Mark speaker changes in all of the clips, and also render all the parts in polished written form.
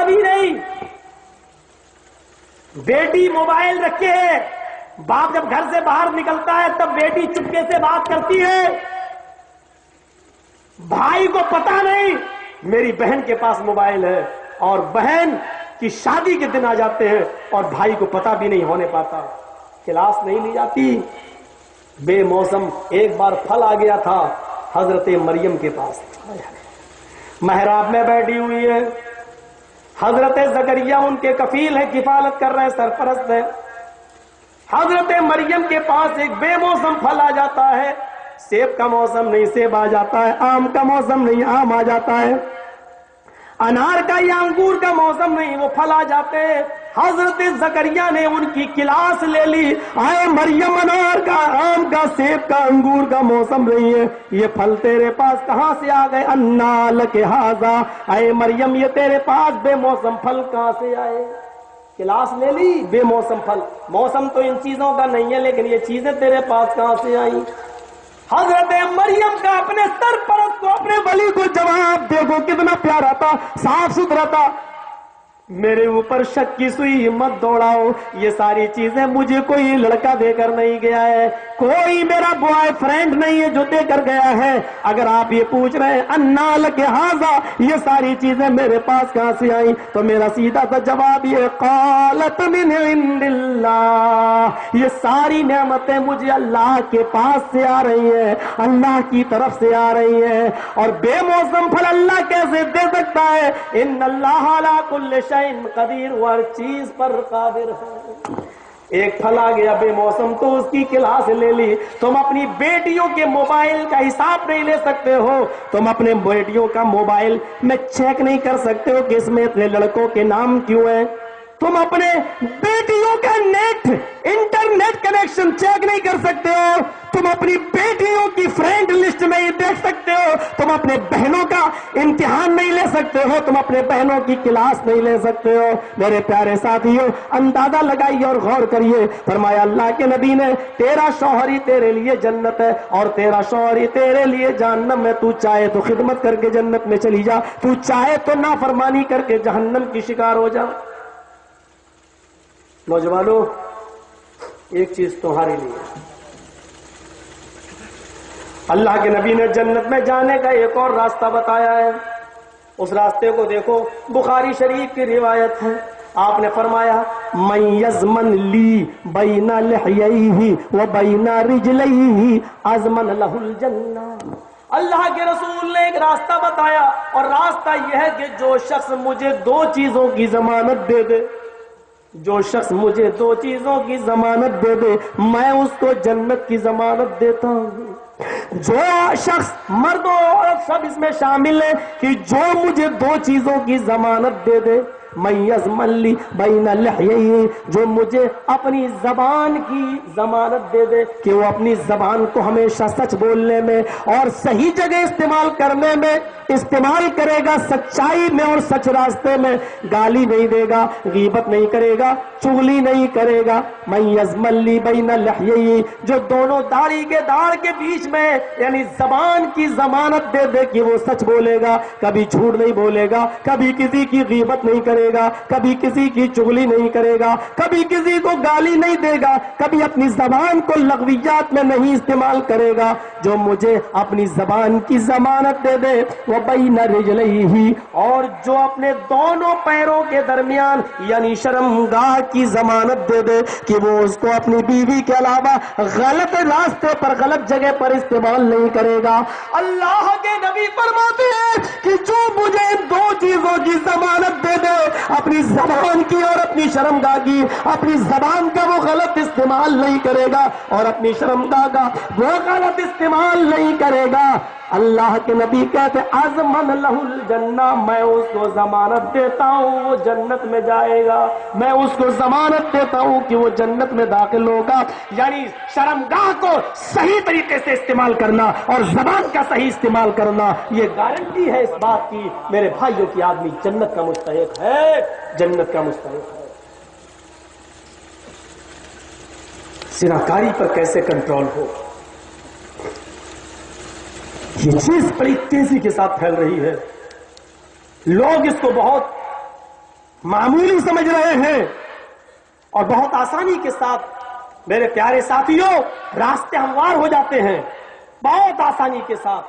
Speaker 1: ابھی نہیں. بیٹی موبائل رکھے ہے, باپ جب گھر سے باہر نکلتا ہے تب بیٹی چپکے سے بات کرتی ہے. بھائی کو پتا نہیں میری بہن کے پاس موبائل ہے, اور بہن کی شادی کے دن آ جاتے ہیں اور بھائی کو پتا بھی نہیں ہونے پاتا. کلاس نہیں لی جاتی. بے موسم ایک بار پھل آ گیا تھا حضرت مریم کے پاس, محراب میں بیٹھی ہوئی ہے. حضرت زکریا ان کے کفیل ہے, کفالت کر رہے ہیں, سرپرست ہے. حضرت مریم کے پاس ایک بے موسم پھل آ جاتا ہے. سیب کا موسم نہیں, سیب آ جاتا ہے. آم کا موسم نہیں, آم آ جاتا ہے. انار کا یا انگور کا موسم نہیں, وہ پھل آ جاتے ہیں. حضرت زکریا نے ان کی کلاس لے لی. آئے مریم, انار کا, آم کا, سیب کا, انگور کا موسم نہیں ہے, یہ پھل تیرے پاس کہاں سے آ گئے؟ انا لک ھذا, آئے مریم یہ تیرے پاس بے موسم پھل کہاں سے آئے؟ کلاس لے لی, بے موسم پھل. موسم تو ان چیزوں کا نہیں ہے, لیکن یہ چیزیں تیرے پاس کہاں سے آئیں؟ حضرت مریم کا اپنے سرپرست کو, اپنے ولی کو جواب دیکھو کتنا پیارا تھا, صاف ستھرا تھا. میرے اوپر شک کی سوئی مت دوڑاؤ, یہ ساری چیزیں مجھے کوئی لڑکا دے کر نہیں گیا ہے, کوئی میرا بوائے فرینڈ نہیں ہے جو دے کر گیا ہے. اگر آپ یہ پوچھ رہے ہیں انا لک ھذا, یہ ساری چیزیں میرے پاس کہاں سے آئیں, تو میرا سیدھا سا جواب یہ, قالت من عند اللہ, یہ ساری نعمتیں مجھے اللہ کے پاس سے آ رہی ہیں, اللہ کی طرف سے آ رہی ہیں. اور بے موسم پھل اللہ کیسے دے سکتا ہے؟ ان اللہ علی کل شیء قدیر, ہر چیز پر قادر ہے. ایک پھل آ گیا بے موسم تو اس کی کلاس لے لی. تم اپنی بیٹیوں کے موبائل کا حساب نہیں لے سکتے ہو, تم اپنے بیٹیوں کا موبائل میں چیک نہیں کر سکتے ہو کہ اس میں اتنے لڑکوں کے نام کیوں ہیں. تم اپنے بیٹیوں کا نیٹ, انٹرنیٹ کنیکشن چیک نہیں کر سکتے ہو. تم اپنی بیٹیوں کی فرینڈ لسٹ میں دیکھ سکتے ہو. تم اپنے بہنوں کا امتحان نہیں لے سکتے ہو, تم اپنے بہنوں کی کلاس نہیں لے سکتے ہو. میرے پیارے ساتھیوں, اندازہ لگائیے اور غور کریے. فرمایا اللہ کے نبی نے, تیرا شوہر ہی تیرے لیے جنت ہے اور تیرا شوہر ہی تیرے لیے جہنم ہے. تو چاہے تو خدمت کر کے جنت میں چلی جا, تو چاہے تو نافرمانی کر کے جہنم کی شکار ہو جا. نوجوانوں, ایک چیز تمہارے لیے, اللہ کے نبی نے جنت میں جانے کا ایک اور راستہ بتایا ہے. اس راستے کو دیکھو, بخاری شریف کی روایت ہے. آپ نے فرمایا, من یضمن لی بین لحییہ و بین رجلیہ اضمن لہ الجنہ. اللہ کے رسول نے ایک راستہ بتایا, اور راستہ یہ ہے کہ جو شخص مجھے دو چیزوں کی ضمانت دے دے, جو شخص مجھے دو چیزوں کی ضمانت دے دے, میں اس کو جنت کی ضمانت دیتا ہوں. جو شخص, مرد و عورت سب اس میں شامل ہے, کہ جو مجھے دو چیزوں کی ضمانت دے دے, من یضمن لی بین لحییہ, جو مجھے اپنی زبان کی ضمانت دے دے کہ وہ اپنی زبان کو ہمیشہ سچ بولنے میں اور صحیح جگہ استعمال کرنے میں استعمال کرے گا, سچائی میں اور سچ راستے میں, گالی نہیں دے گا, غیبت نہیں کرے گا, چغلی نہیں کرے گا. من یضمن لی بین لحییہ, جو دونوں داڑھی کے داڑھ کے بیچ میں یعنی زبان کی ضمانت دے دے کہ وہ سچ بولے گا, کبھی جھوٹ نہیں بولے گا, کبھی کسی کی غیبت نہیں کرے گا, کبھی کسی کی چغلی نہیں کرے گا, کبھی کسی کو گالی نہیں دے گا, کبھی اپنی زبان کو لغویات میں نہیں استعمال کرے گا. جو مجھے اپنی زبان کی ضمانت دے دے, وہ بین رجلیہ, اور جو اپنے دونوں پیروں کے درمیان یعنی شرمگاہ کی ضمانت دے دے کہ وہ اس کو اپنی بیوی کے علاوہ غلط راستے پر, غلط جگہ پر استعمال نہیں کرے گا. اللہ کے نبی فرماتے ہیں کہ جو مجھے دو چیزوں کی ضمانت دے دے, اپنی زبان کی اور اپنی شرمگاہ کی, اپنی زبان کا وہ غلط استعمال نہیں کرے گا اور اپنی شرمگاہ کا وہ غلط استعمال نہیں کرے گا, اللہ کے نبی کہتے اضمن لہ الجنہ, میں اس کو ضمانت دیتا ہوں وہ جنت میں جائے گا, میں اس کو ضمانت دیتا ہوں کہ وہ جنت میں داخل ہوگا. یعنی شرمگاہ کو صحیح طریقے سے استعمال کرنا اور زبان کا صحیح استعمال کرنا, یہ گارنٹی ہے اس بات کی میرے بھائیوں کی آدمی جنت کا مستحق ہے, جنت کا مستحق ہے. سناکاری پر کیسے کنٹرول ہو, یہ چیز بڑی تیزی کے ساتھ پھیل رہی ہے. لوگ اس کو بہت معمولی سمجھ رہے ہیں اور بہت آسانی کے ساتھ میرے پیارے ساتھیوں راستے ہموار ہو جاتے ہیں بہت آسانی کے ساتھ.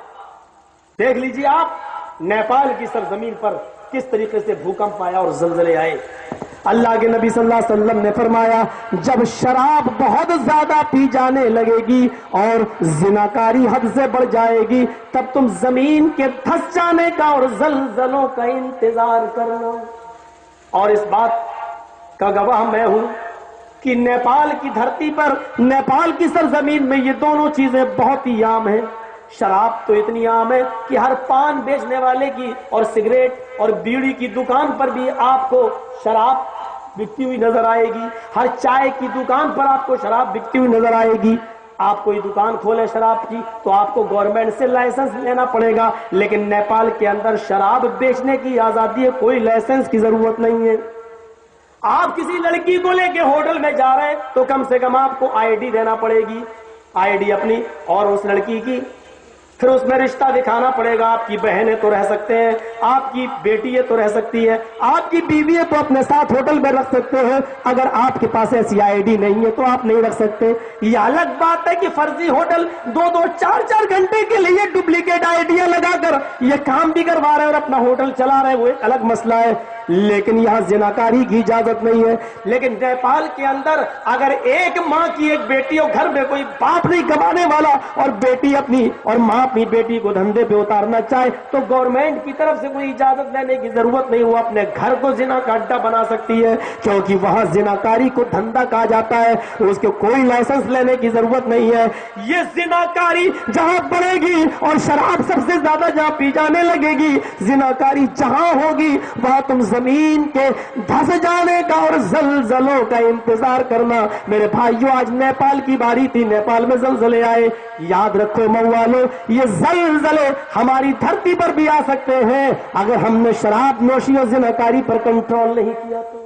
Speaker 1: دیکھ لیجیے آپ نیپال کی سرزمین پر کس طریقے سے بھوکمپ آیا اور زلزلے آئے. اللہ کے نبی صلی اللہ علیہ وسلم نے فرمایا جب شراب بہت زیادہ پی جانے لگے گی اور زناکاری حد سے بڑھ جائے گی تب تم زمین کے دھس جانے کا اور زلزلوں کا انتظار کرنا. اور اس بات کا گواہ میں ہوں کہ نیپال کی دھرتی پر نیپال کی سرزمین میں یہ دونوں چیزیں بہت ہی عام ہیں. شراب تو اتنی عام ہے کہ ہر پان بیچنے والے کی اور سگریٹ اور بیڑی کی دکان پر بھی آپ کو شراب بکتی ہوئی نظر آئے گی. ہر چائے کی دکان پر آپ کو شراب بکتی ہوئی نظر آئے گی. آپ کوئی دکان کھولے شراب کی تو آپ کو گورنمنٹ سے لائسنس لینا پڑے گا, لیکن نیپال کے اندر شراب بیچنے کی آزادی ہے, کوئی لائسنس کی ضرورت نہیں ہے. آپ کسی لڑکی کو لے کے ہوٹل میں جا رہے ہیں تو کم سے کم آپ کو آئی ڈی دینا پڑے گی, آئی ڈی اپنی اور اس لڑکی کی, پھر اس میں رشتہ دکھانا پڑے گا. آپ کی بہن ہے تو رہ سکتے ہیں, آپ کی بیٹی ہے تو رہ سکتی ہے, آپ کی بیوی ہے تو اپنے ساتھ ہوٹل میں رکھ سکتے ہیں. اگر آپ کے پاس ایسی آئی ڈی نہیں ہے تو آپ نہیں رکھ سکتے. یہ الگ بات ہے کہ فرضی ہوٹل 2-4 گھنٹے کے لیے ڈپلیکیٹ آئی ڈیاں لگا کر یہ کام بھی کروا رہے ہیں اور اپنا ہوٹل چلا رہے ہیں, وہ ایک الگ مسئلہ ہے. لیکن یہاں زناکاری کی اجازت نہیں ہے. لیکن نیپال کے اندر اگر ایک ماں کی ایک بیٹی ہو, گھر میں کوئی باپ نہیں کمانے والا اور بیٹی اپنی اور ماں اپنی بیٹی کو دھندے پہ اتارنا چاہے تو گورنمنٹ کی طرف سے کوئی اجازت لینے کی ضرورت نہیں. وہ اپنے گھر کو زنا کا اڈا بنا سکتی ہے کیونکہ وہاں زناکاری کو دھندا کہا جاتا ہے, اس کے کوئی لائسنس لینے کی ضرورت نہیں ہے. یہ زناکاری جہاں بڑھے گی اور شراب سب سے زیادہ جہاں پی جانے لگے گی, زناکاری جہاں ہوگی وہاں تم زمین کے دھس جانے کا اور زلزلوں کا انتظار کرنا. میرے بھائیو آج نیپال کی باری تھی, نیپال میں زلزلے آئے. یاد رکھو موالو یہ زلزلے ہماری دھرتی پر بھی آ سکتے ہیں اگر ہم نے شراب نوشی اور زناکاری پر کنٹرول نہیں کیا تو.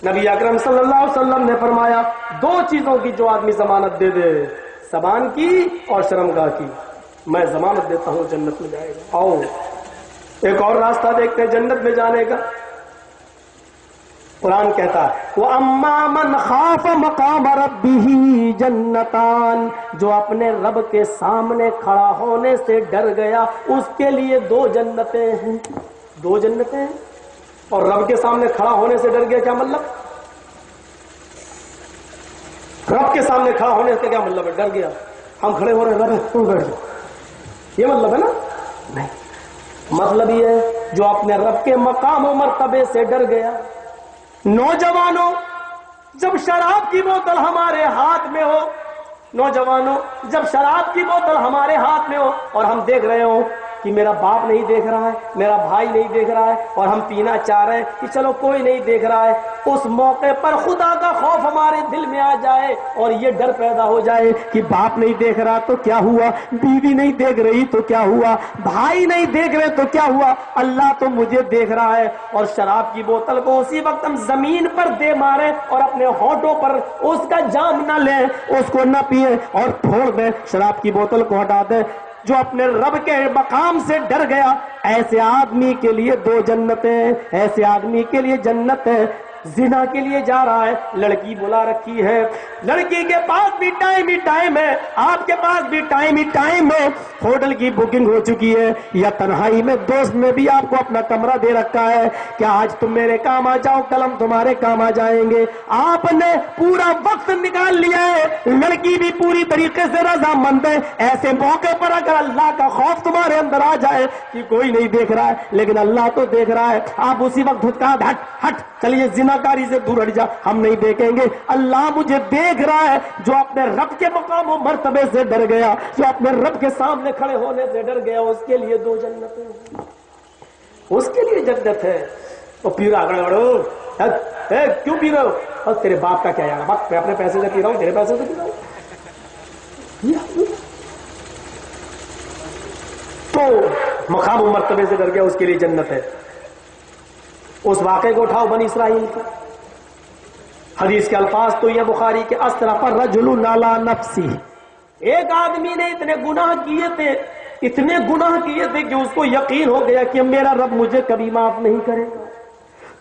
Speaker 1: نبی اکرم صلی اللہ علیہ وسلم نے فرمایا 2 چیزوں کی جو آدمی ضمانت دے دے, زبان کی اور شرمگاہ کی, میں ضمانت دیتا ہوں جنت میں جائے گا. آؤ ایک اور راستہ دیکھتے ہیں جنت میں جانے کا. قرآن کہتا ہے وَأَمَّا مَنْ خَافَ مَقَامَ رَبِّهِ جَنَّتَانِ, جو اپنے رب کے سامنے کھڑا ہونے سے ڈر گیا اس کے لیے 2 جنتیں ہیں. 2 جنتیں ہیں. اور رب کے سامنے کھڑا ہونے سے ڈر گیا کیا مطلب؟ رب کے سامنے کھڑا ہونے سے کیا مطلب ہے؟ ڈر گیا, ہم کھڑے ہو رہے ہیں, رب تم بیٹھ جاؤ, یہ مطلب ہے نا؟ نہیں, مطلب یہ ہے جو اپنے رب کے مقام و مرتبے سے ڈر گیا. نوجوانوں جب شراب کی بوتل ہمارے ہاتھ میں ہو, نوجوانوں جب شراب کی بوتل ہمارے ہاتھ میں ہو اور ہم دیکھ رہے ہوں کہ میرا باپ نہیں دیکھ رہا ہے, میرا بھائی نہیں دیکھ رہا ہے اور ہم پینا چاہ رہے ہیں کہ چلو کوئی نہیں دیکھ رہا ہے, اس موقع پر خدا کا خوف ہمارے دل میں آ جائے اور یہ ڈر پیدا ہو جائے کہ باپ نہیں دیکھ رہا تو کیا ہوا, بیوی نہیں دیکھ رہی تو کیا ہوا, بھائی نہیں دیکھ رہے تو کیا ہوا, اللہ تو مجھے دیکھ رہا ہے. اور شراب کی بوتل کو اسی وقت ہم زمین پر دے مارے اور اپنے ہونٹوں پر اس کا جام نہ لیں, اس کو نہ پیے اور پھوڑ دیں, شراب کی بوتل کو ہٹا دیں. جو اپنے رب کے مقام سے ڈر گیا ایسے آدمی کے لیے 2 جنتیں, ایسے آدمی کے لیے جنت ہے. زنا کے لیے جا رہا ہے, لڑکی بلا رکھی ہے, لڑکی کے پاس بھی ٹائم ہی ٹائم ہے, آپ کے پاس بھی ٹائم ہی ٹائم ہے, ہوٹل کی بکنگ ہو چکی ہے یا تنہائی میں دوست نے بھی آپ کو اپنا کمرہ دے رکھا ہے کہ آج تم میرے کام آ جاؤ, کل ہم تمہارے کام آ جائیں گے. آپ نے پورا وقت نکال لیا ہے, لڑکی بھی پوری طریقے سے رضامند ہے. ایسے موقع پر اگر اللہ کا خوف تمہارے اندر آ جائے کہ کوئی نہیں دیکھ رہا ہے لیکن اللہ تو دیکھ رہا ہے, آپ اسی وقت دھتکا ہٹ ہٹ چلیے زناکاری سے دور ہٹ جا, ہم نہیں دیکھیں گے, اللہ مجھے دیکھ رہا ہے. جو اپنے رب کے مقام و مرتبے سے ڈر گیا, جو اپنے رب کے سامنے کھڑے ہونے سے ڈر گیا, اس کے لیے 2 جنتیں ہیں, اس کے لیے جنت ہے. تو پی رہا گڑو کیوں پی رہے ہو؟ اور تیرے باپ کا کیا یار, باپ میں اپنے پیسے سے پی رہا ہوں, تیرے پیسے سے پی رہا ہوں. تو مقام و مرتبے سے ڈر گیا, اس کے لیے جنت ہے. اس واقعے کو اٹھاؤ بنی اسرائیل کا, حدیث کے الفاظ تو یہ بخاری کے اسرف الرجل علی نفسی, ایک آدمی نے اتنے گناہ کیے تھے اتنے گناہ کیے تھے کہ اس کو یقین ہو گیا کہ میرا رب مجھے کبھی معاف نہیں کرے گا.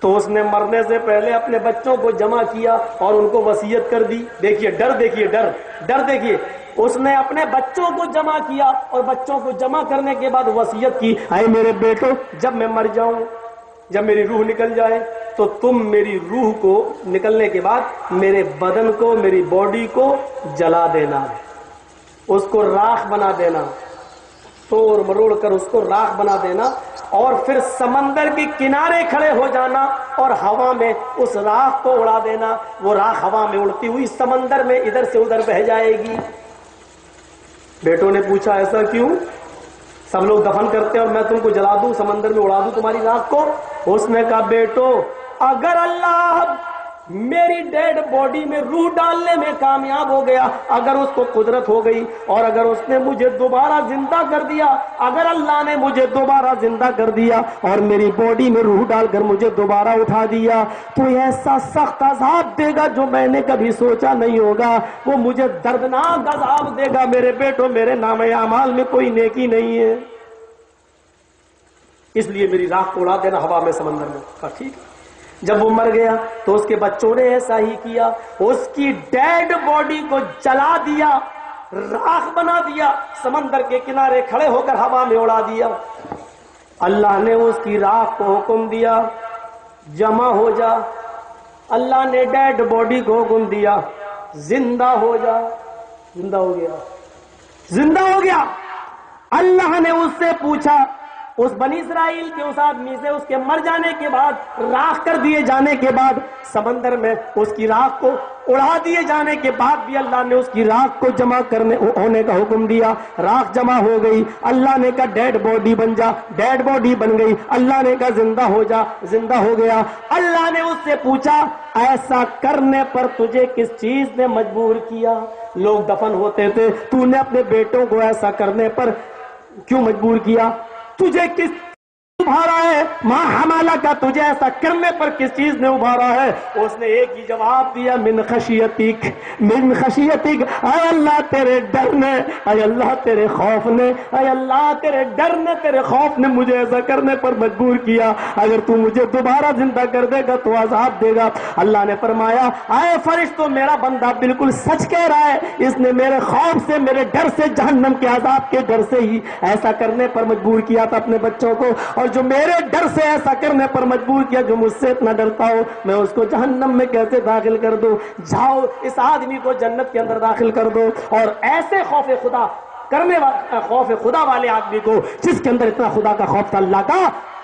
Speaker 1: تو اس نے مرنے سے پہلے اپنے بچوں کو جمع کیا اور ان کو وصیت کر دی. دیکھیے ڈر، دیکھیے ڈر دیکھیے. اس نے اپنے بچوں کو جمع کیا اور بچوں کو جمع کرنے کے بعد وصیت کی، اے میرے بیٹو، جب میں مر جاؤں، جب میری روح نکل جائے تو تم میری روح کو نکلنے کے بعد میرے بدن کو، میری باڈی کو جلا دینا، اس کو راکھ بنا دینا، توڑ مروڑ کر اس کو راکھ بنا دینا، اور پھر سمندر کے کنارے کھڑے ہو جانا اور ہوا میں اس راکھ کو اڑا دینا. وہ راکھ ہوا میں اڑتی ہوئی سمندر میں ادھر سے ادھر بہہ جائے گی. بیٹوں نے پوچھا ایسا کیوں؟ سب لوگ دفن کرتے ہیں اور میں تم کو جلا دوں، سمندر میں اڑا دوں تمہاری راکھ کو؟ اس نے کہا بیٹو، اگر اللہ میری ڈیڈ باڈی میں روح ڈالنے میں کامیاب ہو گیا، اگر اس کو قدرت ہو گئی اور اگر اس نے مجھے دوبارہ زندہ کر دیا، اگر اللہ نے مجھے دوبارہ زندہ کر دیا اور میری باڈی میں روح ڈال کر مجھے دوبارہ اٹھا دیا، تو ایسا سخت عذاب دے گا جو میں نے کبھی سوچا نہیں ہوگا. وہ مجھے دردناک عذاب دے گا. میرے بیٹو، میرے نام اعمال میں کوئی نیکی نہیں ہے، اس لیے میری راکھ کو اڑا دینا ہوا میں، سمندر میں. کہا ٹھیک ہے. جب وہ مر گیا تو اس کے بچوں نے ایسا ہی کیا، اس کی ڈیڈ باڈی کو جلا دیا، راکھ بنا دیا، سمندر کے کنارے کھڑے ہو کر ہوا میں اڑا دیا. اللہ نے اس کی راکھ کو حکم دیا جمع ہو جا. اللہ نے ڈیڈ باڈی کو حکم دیا زندہ ہو جا. زندہ ہو گیا، زندہ ہو گیا. اللہ نے اس سے پوچھا، اس بنی اسرائیل کے اس آدمی سے، اس کے مر جانے کے بعد، راکھ کر دیے جانے کے بعد، سمندر میں اس کی راکھ کو اڑا دیے جانے کے بعد بھی اللہ نے اس کی راکھ کو جمع کرنے ہونے کا حکم دیا. راکھ جمع ہو گئی. اللہ نے کہا ڈیڈ باڈی بن جا، ڈیڈ باڈی بن گئی. اللہ نے کہا زندہ ہو جا، زندہ ہو گیا. اللہ نے اس سے پوچھا ایسا کرنے پر تجھے کس چیز نے مجبور کیا؟ لوگ دفن ہوتے تھے، تو نے اپنے بیٹوں کو ایسا کرنے پر کیوں مجبور کیا؟ تجھے کس ابھارا ہے؟ ماں حمالہ کا، تجھے ایسا کرنے پر کس چیز نے ابھارا ہے؟ اس نے ایک ہی جواب دیا، من خشیتک، من خشیتک. اے اللہ تیرے ڈر نے، اے اللہ تیرے خوف نے، اے اللہ تیرے ڈر نے، تیرے خوف نے مجھے ایسا کرنے پر مجبور کیا. اگر تو مجھے دوبارہ زندہ کر دے گا تو عذاب دے گا. اللہ نے فرمایا اے فرشتوں، میرا بندہ بالکل سچ کہہ رہا ہے، اس نے میرے خوف سے، میرے ڈر سے، جہنم کے عذاب کے ڈر سے ہی ایسا کرنے پر مجبور کیا تھا اپنے بچوں کو. اور جو میرے ڈر سے ایسا کرنے پر مجبور کیا، جو مجھ سے اتنا ڈرتا ہو، میں اس کو جہنم میں کیسے داخل کر دوں؟ جاؤ اس آدمی کو جنت کے اندر داخل کر دو. اور ایسے خوف خدا کرنے خوف خدا والے آدمی کو، جس کے اندر اتنا خدا کا خوف تھا اللہ کا،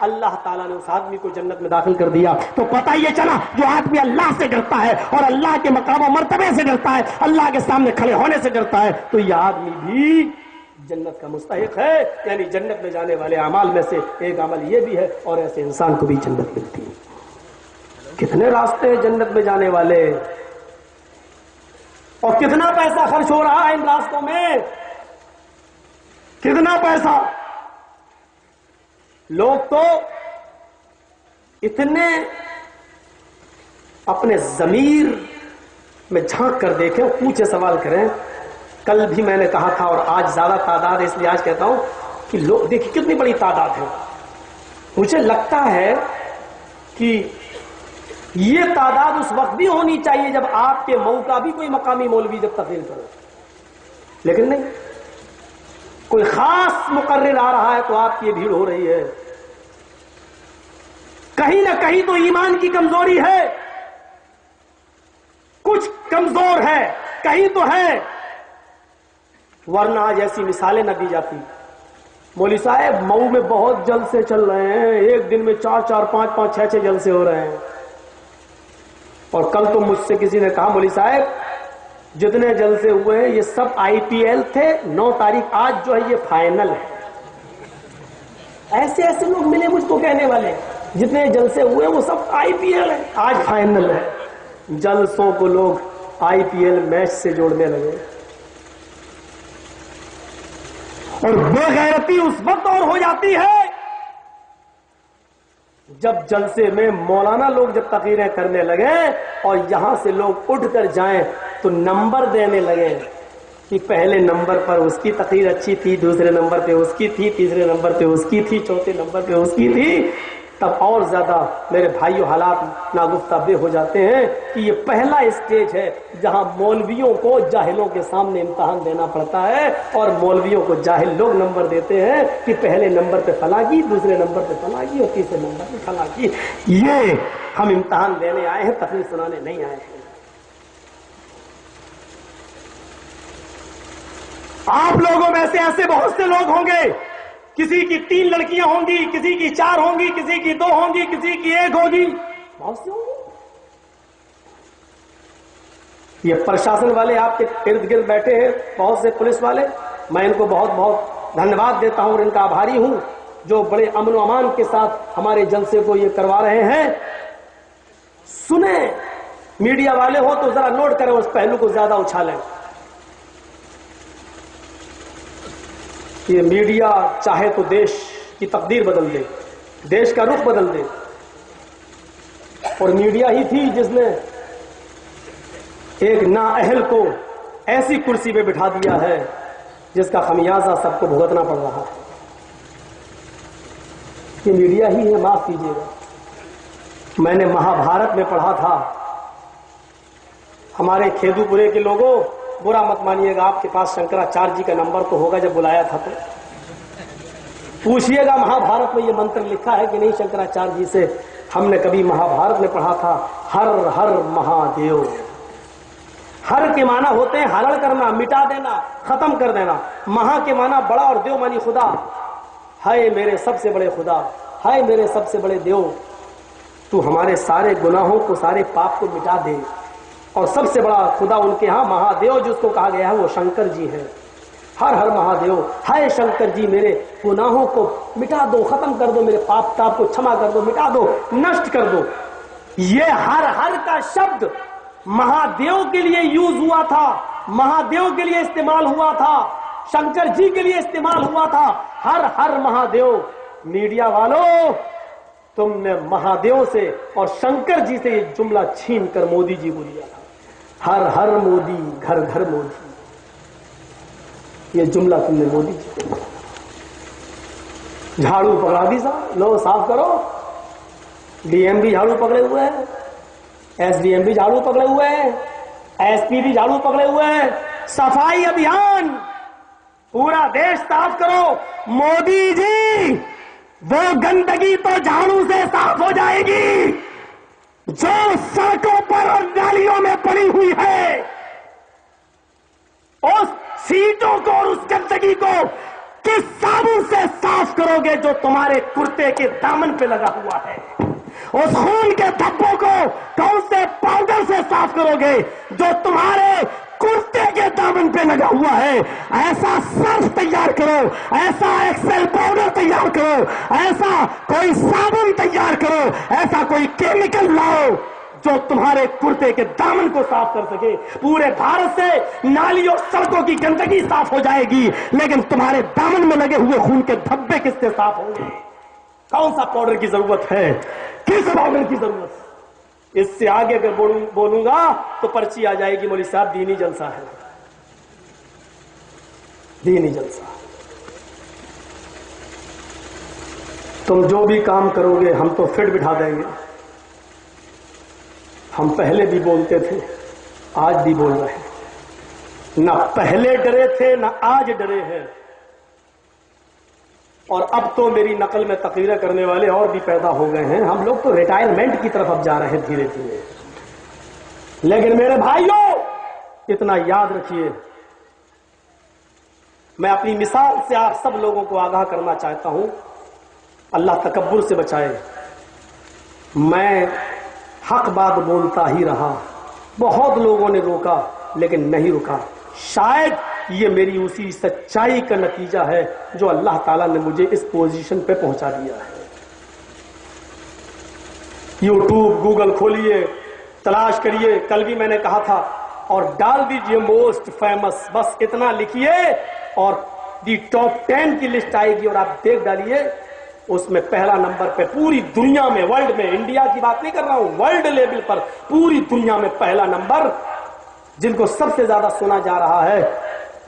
Speaker 1: اللہ تعالیٰ نے اس آدمی کو جنت میں داخل کر دیا. تو پتہ یہ چلا، جو آدمی اللہ سے ڈرتا ہے اور اللہ کے مقام و مرتبے سے ڈرتا ہے، اللہ کے سامنے کھڑے ہونے سے ڈرتا ہے، تو یہ آدمی بھی جنت کا مستحق ہے. یعنی جنت میں جانے والے اعمال میں سے ایک عمل یہ بھی ہے، اور ایسے انسان کو بھی جنت ملتی ہے. کتنے راستے ہیں جنت میں جانے والے، اور کتنا پیسہ خرچ ہو رہا ہے ان راستوں میں، کتنا پیسہ. لوگ تو اتنے اپنے ضمیر میں جھانک کر دیکھیں، پوچھے سوال کریں. کل بھی میں نے کہا تھا اور آج زیادہ تعداد ہے، اس لیے آج کہتا ہوں کہ لوگ دیکھیں کتنی بڑی تعداد ہے. مجھے لگتا ہے کہ یہ تعداد اس وقت بھی ہونی چاہیے جب آپ کے مئو کا بھی کوئی مقامی مولوی جب تقریر کرے، لیکن نہیں، کوئی خاص مقرر آ رہا ہے تو آپ کی یہ بھیڑ ہو رہی ہے. کہیں نہ کہیں تو ایمان کی کمزوری ہے، کچھ کمزور ہے، کہیں تو ہے، ورنہ آج ایسی مثالیں نہ دی جاتی. مولوی صاحب مئو میں بہت جلسے چل رہے ہیں، ایک دن میں 4 5 5 6 جلسے ہو رہے ہیں. اور کل تو مجھ سے کسی نے کہا مولوی صاحب جتنے جلسے ہوئے ہیں یہ سب IPL تھے، 9 تاریخ آج جو ہے یہ فائنل ہے. ایسے ایسے لوگ ملے مجھ کو کہنے والے، جتنے جلسے ہوئے وہ سب IPL ہے، آج فائنل ہے. جلسوں کو لوگ IPL میچ سے جوڑنے لگے. اور بے غیرتی اس وقت اور ہو جاتی ہے جب جلسے میں مولانا لوگ جب تقریریں کرنے لگے اور یہاں سے لوگ اٹھ کر جائیں تو نمبر دینے لگے. کہ پہلے نمبر پر اس کی تقریر اچھی تھی، دوسرے نمبر پہ اس کی تھی، تیسرے نمبر پہ اس کی تھی، چوتھے نمبر پہ اس کی تھی، تب اور زیادہ میرے بھائیوں حالات ناگفتہ بے ہو جاتے ہیں کہ یہ پہلا اسٹیج ہے جہاں مولویوں کو جاہلوں کے سامنے امتحان دینا پڑتا ہے، اور مولویوں کو جاہل لوگ نمبر دیتے ہیں کہ پہلے نمبر پہ فلاں کی، دوسرے نمبر پہ فلاں کی، اور تیسرے نمبر پہ فلاں کی۔ یہ ہم امتحان دینے آئے ہیں، تقریر سنانے نہیں آئے ہیں۔ آپ لوگوں میں سے ایسے بہت سے لوگ ہوں گے، کسی کی 3 لڑکیاں ہوں گی، کسی کی 4 ہوں گی، کسی کی 2 ہوں گی، کسی کی 1 ہوگی، بہت سے ہوں گے۔ یہ پرشاسن والے آپ کے ارد گرد بیٹھے ہیں، بہت سے پولیس والے، میں ان کو بہت بہت دھنیواد دیتا ہوں اور ان کا آبھاری ہوں، جو بڑے امن و امان کے ساتھ ہمارے جلسے کو یہ کروا رہے ہیں۔ سنیں، میڈیا والے ہو تو ذرا نوٹ کریں، اس پہلو کو زیادہ اچھالیں۔ یہ میڈیا چاہے تو دیش کی تقدیر بدل دے، دیش کا رخ بدل دے، اور میڈیا ہی تھی جس نے ایک نااہل کو ایسی کرسی پہ بٹھا دیا ہے جس کا خمیازہ سب کو بھگتنا پڑ رہا ہے۔ یہ میڈیا ہی ہے، معاف کیجیے گا۔ میں نے مہابھارت میں پڑھا تھا، ہمارے کھیدو پورے کے لوگوں برا مت مانیے گا، آپ کے پاس شنکراچاریہ جی کا نمبر تو ہوگا، جب بلایا تھا تو پوچھئے گا مہابھارت میں یہ منتر لکھا ہے کہ نہیں شنکراچاریہ جی سے۔ ہم نے کبھی مہابھارت میں پڑھا تھا، ہر ہر مہادیو۔ ہر کے معنی ہوتے ہیں ہرڑ کرنا، مٹا دینا، ختم کر دینا۔ مہا کے معنی بڑا اور دیو مانی خدا۔ ہائے میرے سب سے بڑے خدا، ہائے میرے سب سے بڑے دیو، تو ہمارے سارے گناہوں کو، سارے پاپ کو مٹا دے۔ اور سب سے بڑا خدا ان کے ہاں مہادیو جس کو کہا گیا ہے وہ شنکر جی ہے۔ ہر ہر مہادیو، ہائے شنکر جی میرے گناہوں کو مٹا دو، ختم کر دو، میرے پاپ تاپ کو چھما کر دو، مٹا دو، نشٹ کر دو۔ یہ ہر ہر کا شبد مہادیو کے لیے یوز ہوا تھا، مہادیو کے لیے استعمال ہوا تھا، شنکر جی کے لیے استعمال ہوا تھا۔ ہر ہر مہادیو۔ میڈیا والوں، تم نے مہادیو سے اور شنکر جی سے یہ جملہ چھین کر مودی جی کو دیا تھا، ہر ہر مودی، گھر گھر مودی۔ یہ جملہ تم نے مودی جی کو دیا۔ جھاڑو پکڑا دی صاحب، لو صاف کرو۔ ڈی ایم بھی جھاڑو پکڑے ہوئے ہیں، ایس ڈی ایم بھی جھاڑو پکڑے ہوئے ہیں، ایس پی بھی جھاڑو پکڑے ہوئے ہیں۔ صفائی ابھیان، پورا دیش صاف کرو۔ مودی جی، وہ گندگی تو جھاڑو سے صاف ہو جائے گی جو سڑکوں پر اور نالیوں میں پڑی ہوئی ہے۔ اس سیٹوں کو اور اس گندگی کو کس صابن سے صاف کرو گے جو تمہارے کرتے کے دامن پہ لگا ہوا ہے؟ اس خون کے دھبوں کو کون سے پاؤڈر سے صاف کرو گے جو تمہارے کرتے کے دامن پہ لگا ہوا ہے؟ ایسا سرف تیار کرو، ایسا ایکسل پاؤڈر تیار کرو، ایسا کوئی صابن تیار کرو، ایسا کوئی کیمیکل لاؤ جو تمہارے کرتے کے دامن کو صاف کر سکے۔ پورے بھارت سے نالی اور سڑکوں کی گندگی صاف ہو جائے گی، لیکن تمہارے دامن میں لگے ہوئے خون کے دھبے کس سے صاف ہوں گے؟ کون سا پاؤڈر کی ضرورت ہے؟ کس پاؤڈر کی ضرورت ہے؟ اس سے آگے اگر بولوں گا تو پرچی آ جائے گی، مولوی صاحب دینی جلسہ ہے، دینی جلسہ۔ تم جو بھی کام کرو گے ہم تو فٹ بٹھا دیں گے۔ ہم پہلے بھی بولتے تھے، آج بھی بول رہے ہیں، نہ پہلے ڈرے تھے نہ آج ڈرے ہیں۔ اور اب تو میری نقل میں تقریریں کرنے والے اور بھی پیدا ہو گئے ہیں، ہم لوگ تو ریٹائرمنٹ کی طرف اب جا رہے ہیں دھیرے دھیرے۔ لیکن میرے بھائیوں، اتنا یاد رکھیے، میں اپنی مثال سے آپ سب لوگوں کو آگاہ کرنا چاہتا ہوں، اللہ تکبر سے بچائے۔ میں حق بات بولتا ہی رہا، بہت لوگوں نے روکا لیکن نہیں رکا۔ شاید یہ میری اسی سچائی کا نتیجہ ہے جو اللہ تعالیٰ نے مجھے اس پوزیشن پہ پہنچا دیا ہے۔ یوٹیوب گوگل کھولیے، تلاش کریے، کل بھی میں نے کہا تھا، اور ڈال دیجئے موسٹ فیمس، بس اتنا لکھیے اور دی ٹاپ 10 کی لسٹ آئے گی، اور آپ دیکھ ڈالیے اس میں پہلا نمبر پہ پوری دنیا میں، ورلڈ میں، انڈیا کی بات نہیں کر رہا ہوں، ورلڈ لیول پر پوری دنیا میں پہلا نمبر جن کو سب سے زیادہ سنا جا رہا ہے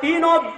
Speaker 1: 3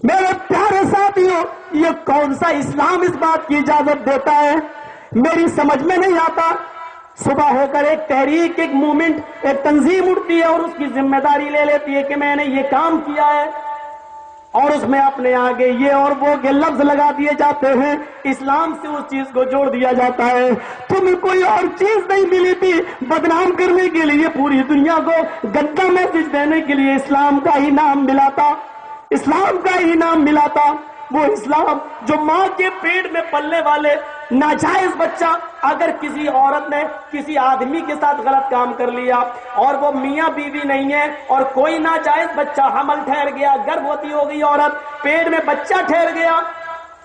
Speaker 1: میرے پیارے ساتھیوں، یہ کون سا اسلام اس بات کی اجازت دیتا ہے؟ میری سمجھ میں نہیں آتا۔ صبح ہو کر ایک تحریک، ایک موومنٹ، ایک تنظیم اٹھتی ہے اور اس کی ذمہ داری لے لیتی ہے کہ میں نے یہ کام کیا ہے، اور اس میں اپنے آگے یہ اور وہ کے لفظ لگا دیے جاتے ہیں، اسلام سے اس چیز کو جوڑ دیا جاتا ہے۔ تمہیں کوئی اور چیز نہیں ملی تھی بدنام کرنے کے لیے، پوری دنیا کو گندا میسج دینے کے لیے اسلام کا ہی نام ملا تھا، اسلام کا ہی نام ملا تھا۔ وہ اسلام جو ماں کے پیٹ میں پلنے والے ناجائز بچہ، اگر کسی عورت نے کسی آدمی کے ساتھ غلط کام کر لیا اور وہ میاں بیوی نہیں ہے اور کوئی ناجائز بچہ حمل ٹھہر گیا، گربوتی ہو گئی عورت، پیٹ میں بچہ ٹھہر گیا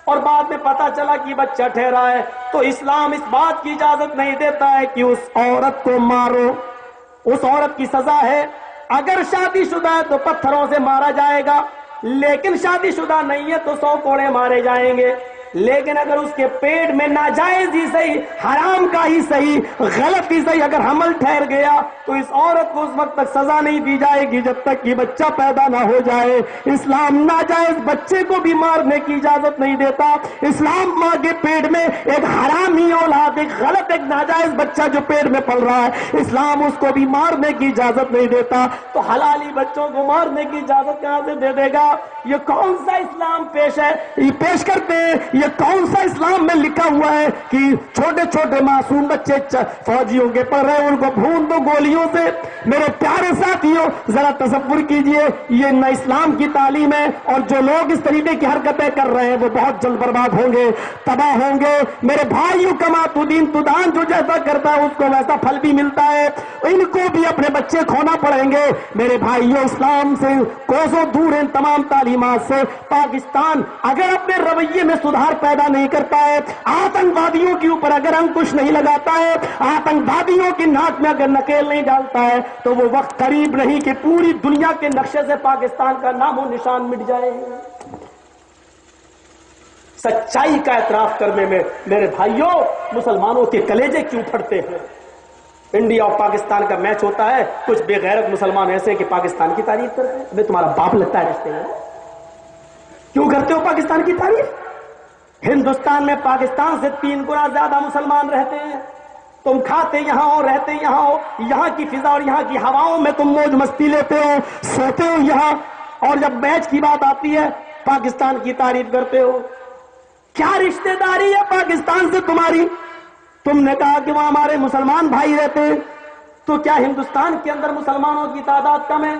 Speaker 1: اور بعد میں پتا چلا کہ بچہ ٹھہرا ہے، تو اسلام اس بات کی اجازت نہیں دیتا ہے کہ اس عورت کو مارو۔ اس عورت کی سزا ہے، اگر شادی شدہ ہے تو پتھروں سے مارا جائے گا، لیکن شادی شدہ نہیں ہے تو 100 کوڑے مارے جائیں گے۔ لیکن اگر اس کے پیٹ میں ناجائز ہی صحیح، حرام کا ہی صحیح، غلط ہی صحیح اگر حمل ٹھہر گیا تو اس عورت کو اس وقت تک سزا نہیں دی جائے گی جب تک کہ بچہ پیدا نہ ہو جائے۔ اسلام ناجائز بچے کو بھی مارنے کی اجازت نہیں دیتا۔ اسلام ماں کے پیٹ میں ایک حرامی اولاد، ایک غلط، ایک ناجائز بچہ جو پیٹ میں پل رہا ہے، اسلام اس کو بھی مارنے کی اجازت نہیں دیتا، تو حلالی بچوں کو مارنے کی اجازت کہاں سے دے دے گا؟ یہ کون سا اسلام پیش کرتے ہیں؟ یہ کون سا اسلام میں لکھا ہوا ہے کہ چھوٹے چھوٹے معصوم بچے فوجیوں کے پڑھ رہے ہیں، ان کو بھون دو گولیوں سے؟ میرے پیارے ساتھیوں، ذرا تصور کیجئے، یہ نہ اسلام کی تعلیم ہے، اور جو لوگ اس طریقے کی حرکتیں کر رہے ہیں وہ بہت جلد برباد ہوں گے، تباہ ہوں گے۔ میرے بھائیوں، کما تو دین تو دان، جو جیسا کرتا ہے اس کو ویسا پھل بھی ملتا ہے، ان کو بھی اپنے بچے کھونا پڑیں گے۔ میرے بھائیوں، اسلام سے کوسوں دور ہیں تمام تعلیمات سے۔ پاکستان اگر اپنے رویے میں سدھار پیدا نہیں کرتا ہے، آتنکوادیوں کے اوپر اگر انکش نہیں لگاتا ہے، آتنکوادیوں کی ناک میں اگر نکیل نہیں ڈالتا ہے، تو وہ وقت قریب نہیں کہ پوری دنیا کے نقشے سے پاکستان کا نام و نشان مٹ جائے۔ سچائی کا اعتراف کرنے میں میرے بھائیوں مسلمانوں کے کلیجے کیوں پھٹتے ہیں؟ انڈیا اور پاکستان کا میچ ہوتا ہے، کچھ بے غیرت مسلمان ایسے کہ پاکستان کی تعریف کرتے ہیں۔ ہمیں تمہارا باپ لگتا ہے رشتے میں؟ کیوں کرتے ہو پاکستان کی تعریف؟ ہندوستان میں پاکستان سے 3 گنا زیادہ مسلمان رہتے ہیں، تم کھاتے یہاں ہو، رہتے یہاں ہو، یہاں کی فضا اور یہاں کی ہواؤں میں تم موج مستی لیتے ہو، سوتے ہو یہاں، اور جب میچ کی بات آتی ہے پاکستان کی تعریف کرتے ہو۔ کیا رشتہ داری ہے پاکستان سے تمہاری؟ تم نے کہا کہ وہاں ہمارے مسلمان بھائی رہتے ہیں، تو کیا ہندوستان کے اندر مسلمانوں کی تعداد کم ہے؟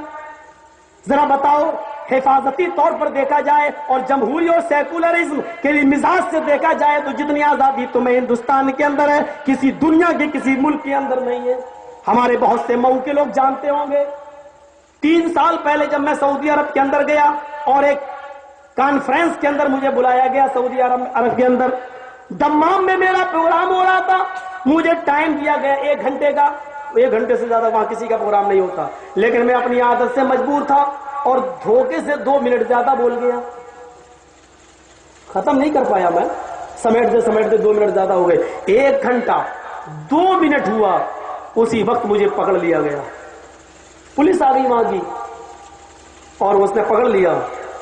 Speaker 1: ذرا بتاؤ۔ حفاظتی طور پر دیکھا جائے اور جمہوری اور سیکولرزم کے مزاج سے دیکھا جائے تو جتنی آزادی تمہیں ہندوستان کے اندر ہے کسی دنیا کے کسی ملک کے اندر نہیں ہے۔ ہمارے بہت سے مئو کے لوگ جانتے ہوں گے، 3 سال پہلے جب میں سعودی عرب کے اندر گیا اور ایک کانفرنس کے اندر مجھے بلایا گیا سعودی عرب کے اندر، دمام میں میرا پروگرام ہو رہا تھا، مجھے ٹائم دیا گیا 1 گھنٹے کا، 1 گھنٹے سے زیادہ وہاں کسی کا پروگرام نہیں ہوتا، لیکن میں اپنی عادت سے مجبور تھا اور دھوکے سے 2 منٹ زیادہ بول گیا، ختم نہیں کر پایا میں، سمیٹتے 2 منٹ زیادہ ہو گئے، 1 گھنٹہ 2 منٹ ہوا، اسی وقت مجھے پکڑ لیا گیا، پولیس آ گئی وہاں کی اور اس نے پکڑ لیا۔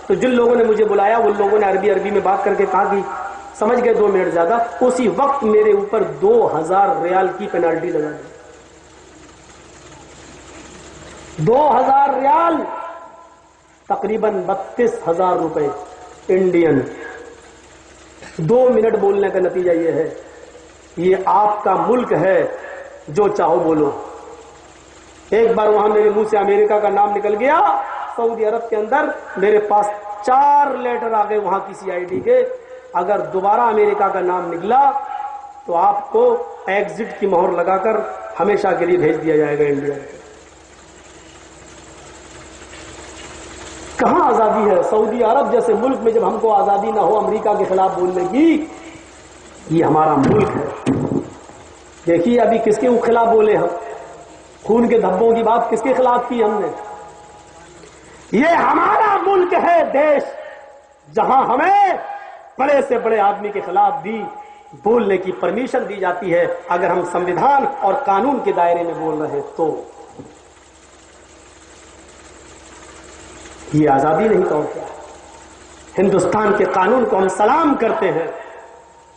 Speaker 1: تو جن لوگوں نے مجھے بلایا ان لوگوں نے عربی میں بات کر کے کہا کہ سمجھ گئے 2 منٹ زیادہ، اسی وقت میرے اوپر 2000 ریال کی پینالٹی لگا دی۔ 2000 ریال، تقریباً 32,000 روپے انڈین۔ 2 منٹ بولنے کا نتیجہ یہ ہے، یہ آپ کا ملک ہے، جو چاہو بولو۔ ایک بار وہاں میرے منہ سے امریکہ کا نام نکل گیا، سعودی عرب کے اندر میرے پاس 4 لیٹر آ گئے وہاں کی CID کے، اگر دوبارہ امریکہ کا نام نکلا تو آپ کو ایگزٹ کی مہر لگا کر ہمیشہ کے لیے بھیج دیا جائے گا انڈیا۔ کہاں آزادی ہے؟ سعودی عرب جیسے ملک میں جب ہم کو آزادی نہ ہو امریکہ کے خلاف بولنے کی، یہ ہمارا ملک ہے۔ دیکھیے ابھی کس کے خلاف بولے ہم، خون کے دھبوں کی بات کس کے خلاف کی ہم نے؟ یہ ہمارا ملک ہے، دیش، جہاں ہمیں بڑے سے بڑے آدمی کے خلاف بھی بولنے کی پرمیشن دی جاتی ہے اگر ہم سنویدھان اور قانون کے دائرے میں بول رہے تو۔ یہ آزادی نہیں تو کیا؟ ہندوستان کے قانون کو ہم سلام کرتے ہیں.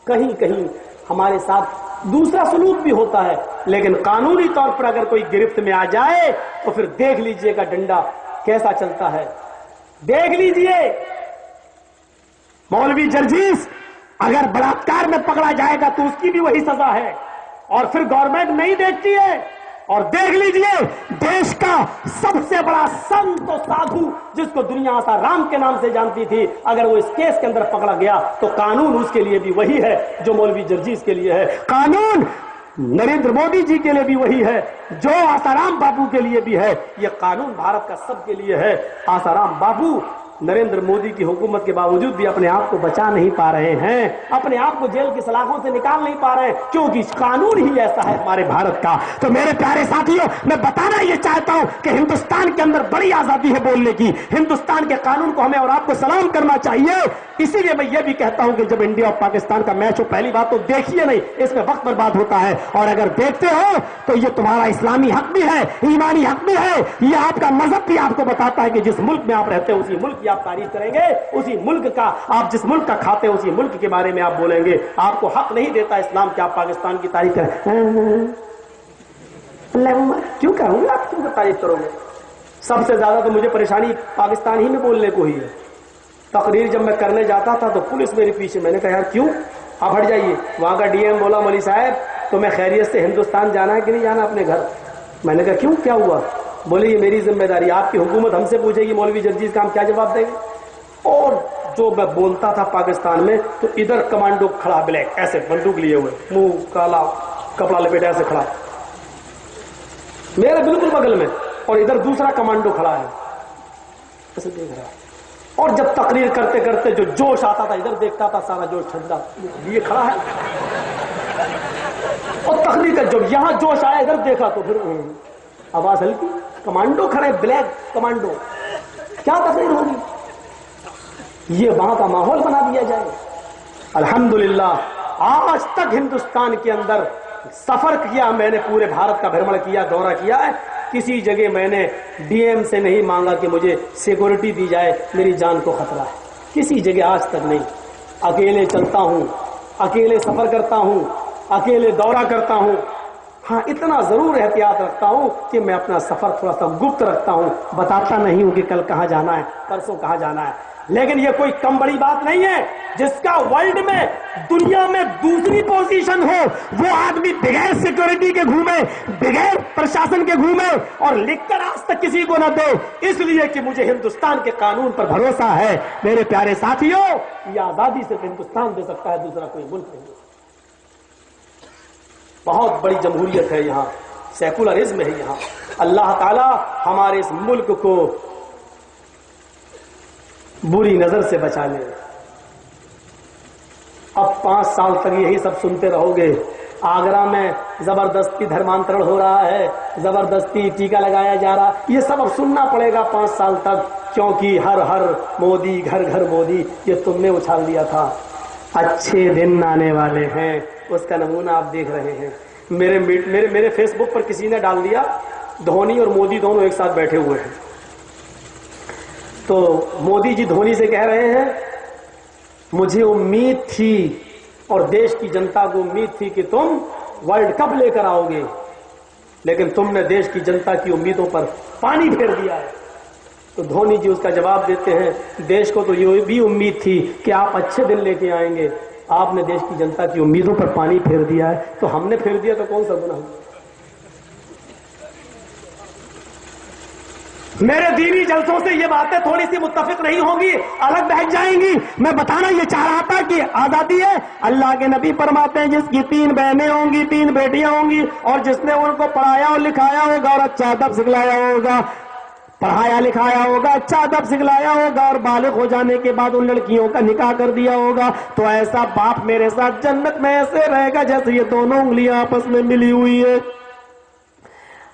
Speaker 1: کہیں کہیں ہمارے ساتھ دوسرا سلوک بھی ہوتا ہے، لیکن قانونی طور پر اگر کوئی گرفت میں آ جائے تو پھر دیکھ لیجئے گا ڈنڈا کیسا چلتا ہے. دیکھ لیجئے مولوی جرجیس اگر بلاತ್ಕಾರ میں پکڑا جائے گا تو اس کی بھی وہی سزا ہے، اور پھر گورنمنٹ نہیں دیکھتی ہے. اور دیکھ لیجئے دیش کا سب سے بڑا سنت و سادھو جس کو دنیا آسارام کے نام سے جانتی تھی، اگر وہ اس کیس کے اندر پکڑا گیا تو قانون اس کے لیے بھی وہی ہے جو مولوی جرجیس کے لیے ہے. قانون نریندر مودی جی کے لیے بھی وہی ہے جو آسارام بابو کے لیے بھی ہے. یہ قانون بھارت کا سب کے لیے ہے. آسارام بابو نریندر مودی کی حکومت کے باوجود بھی اپنے آپ کو بچا نہیں پا رہے ہیں، اپنے آپ کو جیل کی سلاخوں سے نکال نہیں پا رہے ہیں، کیونکہ قانون ہی ایسا ہے ہمارے بھارت کا. تو میرے پیارے ساتھیوں، میں بتانا یہ چاہتا ہوں کہ ہندوستان کے اندر بڑی آزادی ہے بولنے کی. ہندوستان کے قانون کو ہمیں اور آپ کو سلام کرنا چاہیے. اسی لیے میں یہ بھی کہتا ہوں کہ جب انڈیا اور پاکستان کا میچ ہو، پہلی بات تو دیکھیے نہیں، اس میں وقت برباد ہوتا ہے، اور اگر دیکھتے ہو تو یہ تمہارا اسلامی حق بھی ہے، ایمانی حق بھی ہے. یہ آپ کا مذہب بھی آپ کو بتاتا ہے کہ جس ملک میں آپ رہتے ہیں اسی ملک کی آپ تعریف کریں گے، اسی ملک کا آپ جس ملک کا کھاتے ہیں اسی ملک کے بارے میں آپ بولیں گے. آپ کو حق نہیں دیتا اسلام کہ آپ پاکستان کی تعریف کریں. کیوں کروں گے آپ، کیوں تعریف کرو گے؟ سب سے زیادہ تو مجھے پریشانی پاکستان ہی میں بولنے کو ہی ہے. تقریر جب میں کرنے جاتا تھا تو پولیس میرے پیچھے، میں نے کہا یار کیوں، آپ ہٹ جائیے. وہاں کا ڈی ایم بولا مولوی صاحب تو میں خیریت سے ہندوستان جانا ہے کہ نہیں جانا اپنے گھر. میں نے کہا کیوں، کیا ہوا؟ بولے یہ میری ذمہ داری، آپ کی حکومت ہم سے پوچھے گی مولوی جرجیس کا ہم کیا جواب دیں گے. اور جو میں بولتا تھا پاکستان میں تو ادھر کمانڈو کھڑا بلیک ایسے بندوق لیے ہوئے، منہ کالا کپڑا لپیٹا ایسے کھڑا میرے بالکل بغل میں، اور ادھر دوسرا کمانڈو کھڑا ہے ایسے دیکھ رہا ہے. اور جب تقریر کرتے کرتے جو جوش آتا تھا ادھر دیکھتا تھا، سارا جوش ٹھنڈا یہ کھڑا ہے. اور تقریر کا جب یہاں جوش آیا ادھر دیکھا تو پھر آواز ہلکی، کمانڈو کھڑے، بلیک کمانڈو، کیا تقریر ہوگی؟ یہ وہاں کا ماحول بنا دیا جائے. الحمدللہ آج تک ہندوستان کے اندر سفر کیا میں نے، پورے بھارت کا بھرمڑ کیا، دورہ کیا ہے، کسی جگہ میں نے ڈی ایم سے نہیں مانگا کہ مجھے سیکورٹی دی جائے، میری جان کو خطرہ ہے. کسی جگہ آج تک نہیں. اکیلے چلتا ہوں، اکیلے سفر کرتا ہوں، اکیلے دورہ کرتا ہوں. ہاں اتنا ضرور احتیاط رکھتا ہوں کہ میں اپنا سفر تھوڑا سا گپت رکھتا ہوں، بتاتا نہیں ہوں کہ کل کہاں جانا ہے، پرسوں کہاں جانا ہے. لیکن یہ کوئی کم بڑی بات نہیں ہے. جس کا ورلڈ میں دنیا میں دوسری پوزیشن ہو وہ آدمی بغیر سیکورٹی کے گھومے، بغیر پرشاسن کے گھومے اور لکھ کر آج تک کسی کو نہ دے، اس لیے کہ مجھے ہندوستان کے قانون پر بھروسہ ہے. میرے پیارے ساتھیوں، یہ آزادی صرف ہندوستان دے سکتا ہے، دوسرا کوئی ملک نہیں. بہت بڑی جمہوریت ہے یہاں، سیکولرزم ہے یہاں. اللہ تعالی ہمارے اس ملک کو بری نظر سے بچا لے. اب 5 سال تک یہی سب سنتے رہو گے. آگرہ میں زبردستی دھرمانترن ہو رہا ہے، زبردستی ٹیکا لگایا جا رہا، یہ سب اب سننا پڑے گا 5 سال تک، کیونکہ ہر ہر مودی، گھر گھر مودی، یہ تم نے اچھال دیا تھا. اچھے دن آنے والے ہیں، اس کا نمونہ آپ دیکھ رہے ہیں. میرے فیس بک پر کسی نے ڈال دیا دھونی اور مودی دونوں ایک ساتھ بیٹھے ہوئے ہیں. تو مودی جی دھونی سے کہہ رہے ہیں مجھے امید تھی اور دیش کی جنتا کو امید تھی کہ تم ورلڈ کپ لے کر آؤ گے، لیکن تم نے دیش کی جنتا کی امیدوں پر پانی پھیر دیا ہے. تو دھونی جی اس کا جواب دیتے ہیں دیش کو تو یہ بھی امید تھی کہ آپ اچھے دن لے کے آئیں گے، آپ نے دیش کی جنتا کی امیدوں پر پانی پھیر دیا ہے. تو ہم نے پھیر دیا تو کون سا گناہ؟ میرے دینی جلسوں سے یہ باتیں تھوڑی سی متفق نہیں ہوں گی، الگ بہت جائیں گی. میں بتانا یہ چاہ رہا تھا کہ آزادی ہے. اللہ کے نبی فرماتے ہیں جس کی 3 بہنیں ہوں گی، 3 بیٹیاں ہوں گی، اور جس نے ان کو پڑھایا اور لکھایا ہوگا اور اچھا ادب سکھلایا ہوگا، پڑھایا لکھایا ہوگا، اچھا ادب سکھلایا ہوگا، اور بالغ ہو جانے کے بعد ان لڑکیوں کا نکاح کر دیا ہوگا، تو ایسا باپ میرے ساتھ جنت میں ایسے رہے گا جیسے یہ دونوں انگلیاں آپس میں ملی ہوئی ہے.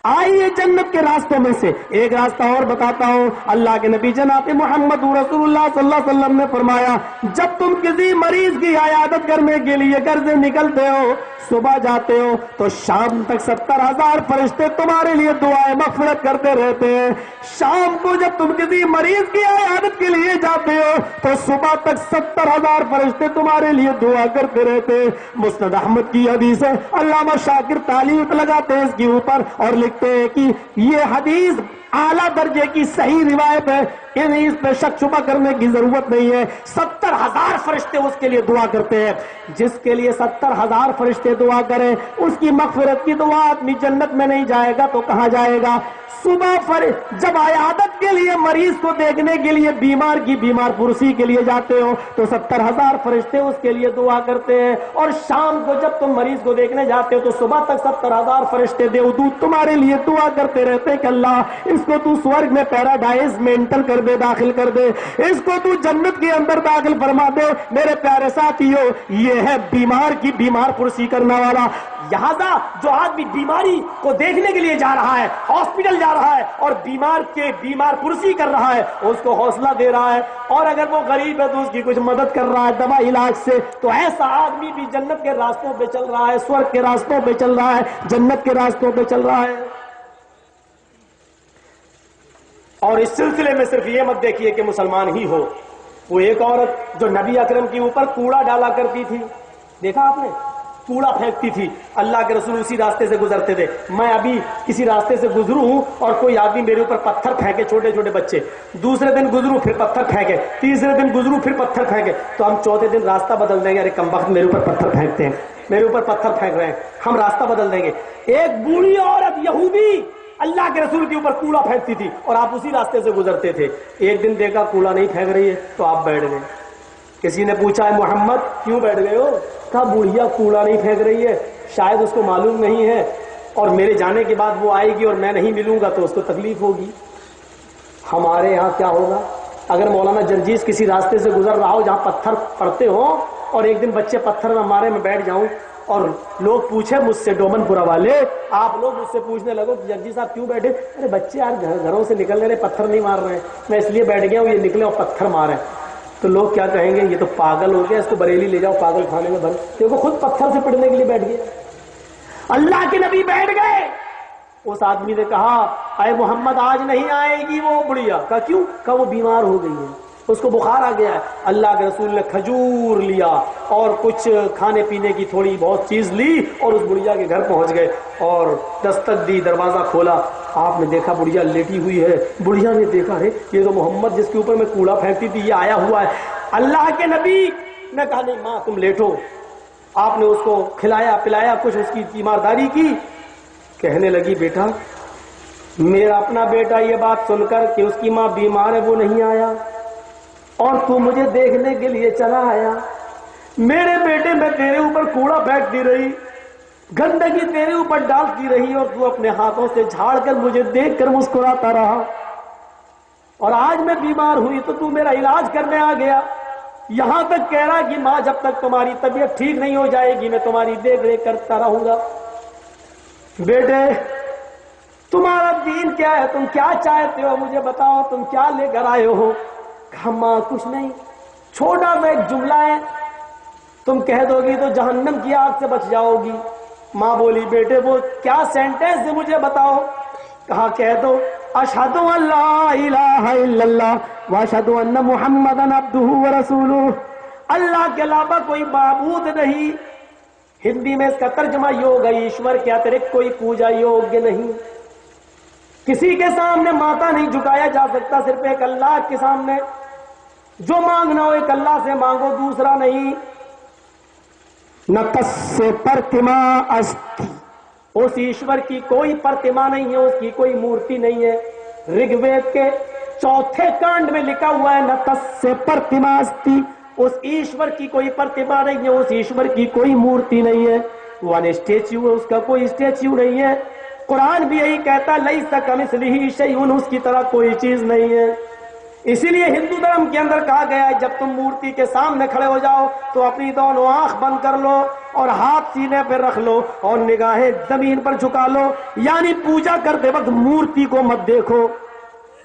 Speaker 1: آئیے جنت کے راستوں میں سے ایک راستہ اور بتاتا ہوں. اللہ کے نبی جناب محمد رسول اللہ صلی اللہ علیہ وسلم نے فرمایا جب تم کسی مریض کی عیادت کرنے کے لیے گھر سے نکلتے ہو, صبح جاتے ہو تو شام تک 70,000 فرشتے تمہارے لیے دعائیں مغفرت کرتے رہتے ہیں. شام کو جب تم کسی مریض کی عیادت کے لیے جاتے ہو تو صبح تک 70,000 فرشتے تمہارے لیے دعا کرتے رہتے ہیں. مسند احمد کی حدیث ہے. علامہ شاکر تعلیق لگاتے ہیں اس کے اوپر اور لکھتے ہیں کہ یہ حدیث اعلیٰ درجے کی صحیح روایت ہے, یعنی اس پہ شک شبہ کرنے کی ضرورت نہیں ہے. 70,000 فرشتے اس کے لیے دعا کرتے ہیں. جس کے لیے 70,000 فرشتے دعا کریں اس کی مغفرت کی دعا آدمی جنت میں نہیں جائے گا تو کہاں جائے گا؟ صبح جب عیادت کے لیے مریض کو دیکھنے کے لیے بیمار کی بیمار پرسی کے لیے جاتے ہو تو 70,000 فرشتے اس کے لیے دعا کرتے ہیں. اور شام کو جب تم مریض کو دیکھنے جاتے ہو تو صبح تک 70,000 فرشتے دیودوت تمہارے لیے دعا کرتے رہتے کہ اللہ اس کو تو سورگ میں پیراڈائز میں انٹر کر دے, داخل کر دے, اس کو تو جنت کے اندر داخل فرما دے. میرے پیارے ساتھیو, یہ ہے بیمار کی بیمار پرسی کرنا والا. لہذا جو آدمی بیماری کو دیکھنے کے لیے جا رہا ہے, ہاسپٹل جا رہا ہے اور بیمار کے بیمار پرسی کر رہا ہے, اس کو حوصلہ دے رہا ہے, اور اگر وہ غریب ہے تو اس کی کچھ مدد کر رہا ہے دوا علاج سے, تو ایسا آدمی بھی جنت کے راستوں پہ چل رہا ہے, سورگ کے راستوں پہ چل رہا ہے, جنت کے راستوں پہ چل رہا ہے. اور اس سلسلے میں صرف یہ مت دیکھیے کہ مسلمان ہی ہو. وہ ایک عورت جو نبی اکرم کے اوپر کوڑا ڈالا کرتی تھی, دیکھا آپ نے, کوڑا پھینکتی تھی. اللہ کے رسول اسی راستے سے گزرتے تھے. میں ابھی کسی راستے سے گزروں ہوں اور کوئی آدمی میرے اوپر پتھر پھینکے, چھوٹے چھوٹے بچے, دوسرے دن گزروں پھر پتھر پھینکے, تیسرے دن گزروں پھر پتھر پھینکے, تو ہم چوتھے دن راستہ بدل دیں گے. ارے کمبخت میرے اوپر پتھر پھینکتے ہیں, میرے اوپر پتھر پھینک رہے ہیں, ہم راستہ بدل دیں گے. ایک بوڑھی عورت یہودی اللہ کے رسول کے اوپر کوڑا پھینکتی تھی اور آپ اسی راستے سے گزرتے تھے. ایک دن دیکھا کوڑا نہیں پھینک رہی ہے تو آپ بیٹھ گئے. کسی نے پوچھا ہے محمد کیوں بیٹھ گئے ہو؟ کہا بوڑھیا کوڑا نہیں پھینک رہی ہے, شاید اس کو معلوم نہیں ہے اور میرے جانے کے بعد وہ آئے گی اور میں نہیں ملوں گا تو اس کو تکلیف ہوگی. ہمارے یہاں کیا ہوگا اگر مولانا جرجیز کسی راستے سے گزر رہا ہو جہاں پتھر پڑتے ہو اور ایک دن بچے پتھر نہ مارے, میں بیٹھ جاؤں اور لوگ پوچھے مجھ سے, ڈومن پورا والے آپ لوگ مجھ سے پوچھنے لگو کہ جرجی صاحب کیوں بیٹھے؟ ارے بچے یار گھروں سے نکل رہے, پتھر نہیں مار رہے ہیں, میں اس لیے بیٹھ گیا ہوں یہ نکلے اور پتھر مارے. تو لوگ کیا کہیں گے, یہ تو پاگل ہو گیا, اس کو بریلی لے جاؤ پاگل خانے میں بند, کیونکہ خود پتھر سے پڑنے کے لیے بیٹھ گیا. اللہ کے نبی بیٹھ گئے. اس آدمی نے کہا اے محمد آج نہیں آئے گی وہ بڑھیا. کہا کیوں؟ کہا وہ بیمار ہو گئی ہے, اس کو بخار آ گیا ہے. اللہ کے رسول نے کھجور لیا اور کچھ کھانے پینے کی تھوڑی بہت چیز لی اور اس بڑھیا کے گھر پہنچ گئے اور دستک دی, دروازہ کھولا. آپ نے دیکھا بڑھیا لیٹی ہوئی ہے. بڑھیا نے دیکھا ہے یہ تو محمد جس کے اوپر میں کوڑا پھینکتی تھی یہ آیا ہوا ہے. اللہ کے نبی نے کہا نہیں ماں تم لیٹو. آپ نے اس کو کھلایا پلایا, کچھ اس کی تیمارداری کی. کہنے لگی بیٹا میرا اپنا بیٹا یہ بات سن کر کہ اس کی ماں بیمار ہے وہ نہیں آیا اور تو مجھے دیکھنے کے لیے چلا آیا. میرے بیٹے میں تیرے اوپر کوڑا پھینکتی رہی, گندگی تیرے اوپر ڈالتی رہی اور تو اپنے ہاتھوں سے جھاڑ کر مجھے دیکھ کر مسکراتا رہا, اور آج میں بیمار ہوئی تو تو میرا علاج کرنے آ گیا. یہاں تک کہہ رہا کہ ماں جب تک تمہاری طبیعت ٹھیک نہیں ہو جائے گی میں تمہاری دیکھ ریکھ کرتا رہوں گا. بیٹے تمہارا دین کیا ہے, تم کیا چاہتے ہو مجھے بتاؤ, تم کیا لے کر آئے ہو؟ کہا ماں کچھ نہیں, چھوٹا سا ایک جملہ ہے, تم کہہ دو گی تو جہنم کی آگ سے بچ جاؤ گی. ماں بولی بیٹے وہ کیا سینٹینس ہے مجھے بتاؤ. کہا کہہ دو اشہد ان لا الہ الا اللہ واشہد ان محمدن عبدہ ورسولہ, اللہ کے علاوہ کوئی معبود نہیں. ہندی میں اس کا ترجمہ یہ ہوگا ایشور کے اترکت کوئی پوجا یوگیہ نہیں, کسی کے سامنے ماتھا نہیں جھکایا جا سکتا, صرف ایک اللہ کے سامنے. جو مانگنا ہو ایک اللہ سے مانگو, دوسرا نہیں. نہ تسّ پرتما استی, اس ایشور کی کوئی پرتما نہیں ہے, اس کی کوئی مورتی نہیں ہے. رگ وید کے 4 کانڈ میں لکھا ہوا ہے نہ تسّ پرتما استی, اس ایشور کی کوئی پرتما نہیں ہے, اس ایشور کی کوئی مورتی نہیں ہے. وہ اسٹیچو ہے, اس کا کوئی اسٹیچو نہیں ہے. قرآن بھی یہی کہتا لیس کمثلہ شیء, اس کی طرح کوئی چیز نہیں ہے. اسی لیے ہندو دھرم کے اندر کہا گیا ہے جب تم مورتی کے سامنے کھڑے ہو جاؤ تو اپنی دونوں آنکھ بند کر لو اور ہاتھ سینے پہ رکھ لو اور نگاہیں زمین پر جھکا لو، یعنی پوجا کرتے وقت مورتی کو مت دیکھو،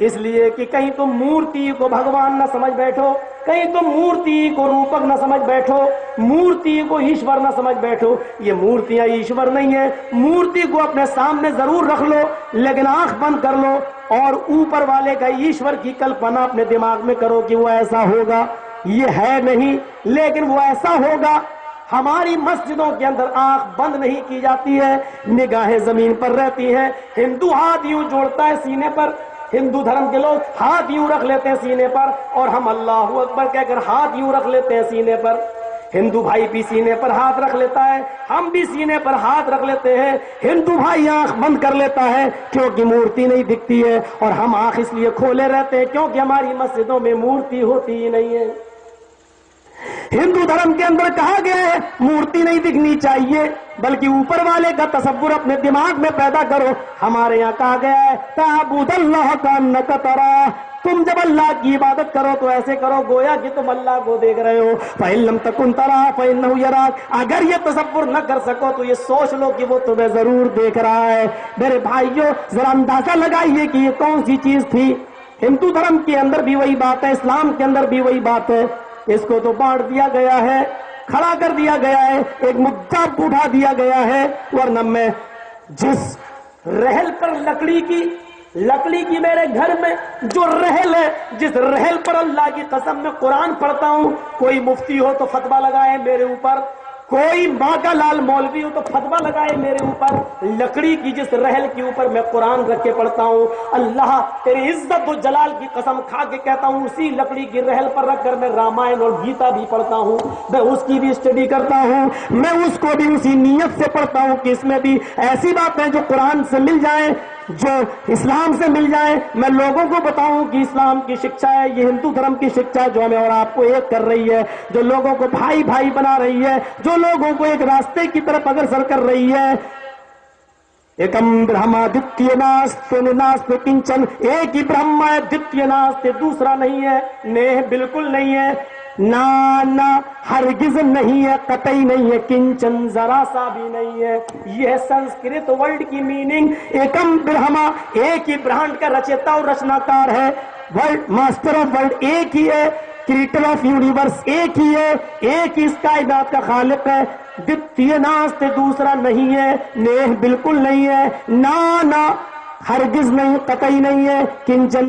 Speaker 1: اس لیے کہ کہیں تم مورتی کو بھگوان نہ سمجھ بیٹھو، کہیں تم مورتی کو روپک نہ سمجھ بیٹھو، مورتی کو ایشور نہ سمجھ بیٹھو۔ یہ مورتیاں ایشور نہیں ہیں، مورتی کو اپنے سامنے ضرور رکھ لو لیکن آنکھ بند کر لو اور اوپر والے کا ایشور کی کلپنا اپنے دماغ میں کرو کہ وہ ایسا ہوگا، یہ ہے نہیں لیکن وہ ایسا ہوگا۔ ہماری مسجدوں کے اندر آنکھ بند نہیں کی جاتی ہے، نگاہیں زمین پر رہتی ہیں، ہندو ہاتھ یوں جوڑتا ہے سینے پر، ہندو دھرم کے لوگ ہاتھ یوں رکھ لیتے ہیں سینے پر اور ہم اللہ اکبر کہہ کر ہاتھ یوں رکھ لیتے ہیں سینے پر۔ ہندو بھائی بھی سینے پر ہاتھ رکھ لیتا ہے، ہم بھی سینے پر ہاتھ رکھ لیتے ہیں۔ ہندو بھائی آنکھ بند کر لیتا ہے کیونکہ مورتی نہیں دکھتی ہے، اور ہم آنکھ اس لیے کھولے رہتے ہیں کیونکہ ہماری مسجدوں میں مورتی ہوتی ہی نہیں ہے۔ ہندو دھرم کے اندر کہا گیا ہے مورتی نہیں دکھنی چاہیے بلکہ اوپر والے کا تصور اپنے دماغ میں پیدا کرو۔ ہمارے یہاں کہا گیا ہے تعبد اللہ کانک تراہ، تم جب اللہ کی عبادت کرو تو ایسے کرو گویا کہ تم اللہ کو دیکھ رہے ہو۔ فَإِن لَمْ تَكُنْ تَرَاهُ فَإِنَّهُ يَرَاكَ، اگر یہ تصور نہ کر سکو تو یہ سوچ لو کہ وہ تمہیں ضرور دیکھ رہا ہے۔ میرے بھائیوں ذرا اندازہ لگائیے کہ یہ کون سی چیز تھی۔ ہندو دھرم کے اندر بھی وہی بات ہے، اسلام کے اندر بھی وہی بات ہے۔ اس کو تو بانٹ دیا گیا ہے، کھڑا کر دیا گیا ہے، ایک مدعا اٹھا دیا گیا ہے، ورنہ میں جس رحل پر لکڑی کی میرے گھر میں جو رحل ہے، جس رحل پر اللہ کی قسم میں قرآن پڑھتا ہوں، کوئی مفتی ہو تو فتویٰ لگائے میرے اوپر، کوئی ماں کا لال مولوی ہو تو فتویٰ لگائے میرے اوپر، لکڑی کی جس رحل کے اوپر میں قرآن رکھ کے پڑھتا ہوں، اللہ تیری عزت و جلال کی قسم کھا کے کہتا ہوں اسی لکڑی کی رحل پر رکھ کر میں رامائن اور گیتا بھی پڑھتا ہوں، میں اس کی بھی اسٹڈی کرتا ہوں، میں اس کو بھی اسی نیت سے پڑھتا ہوں کہ اس میں بھی ایسی باتیں جو قرآن سے مل جائیں، جو اسلام سے مل جائیں، میں لوگوں کو بتاؤں کہ اسلام کی شکشا ہے، یہ ہندو دھرم کی شکشا ہے جو ہمیں اور آپ کو ایک کر رہی ہے، جو لوگوں کو بھائی بھائی بنا رہی ہے، جو لوگوں کو ایک راستے کی طرف اگرسر کر رہی ہے۔ ایکم برہما دتیہ ناستہ ناستہ کنچن، ایک ہی برہما ہے، دتیہ ناستہ دوسرا نہیں ہے، نیہ بالکل نہیں ہے، نانا ہرگز نہیں ہے، قطعی نہیں ہے، کنچن ذرا سا بھی نہیں ہے۔ یہ ہے سنسکرت ورڈ کی میننگ۔ ایکم برہما، ایک ہی برہانڈ کا رچیتا اور رچناکار ہے، ورلڈ ماسٹر آف ورلڈ ایک ہی ہے، کریٹر آف یونیورس ایک ہی ہے، ایک ہی اس کائنات کا خالق ہے۔ دتیہ ناست دوسرا نہیں ہے، نیہ بالکل نہیں ہے، نانا ہرگز نہیں، قطعی نہیں ہے، کنچن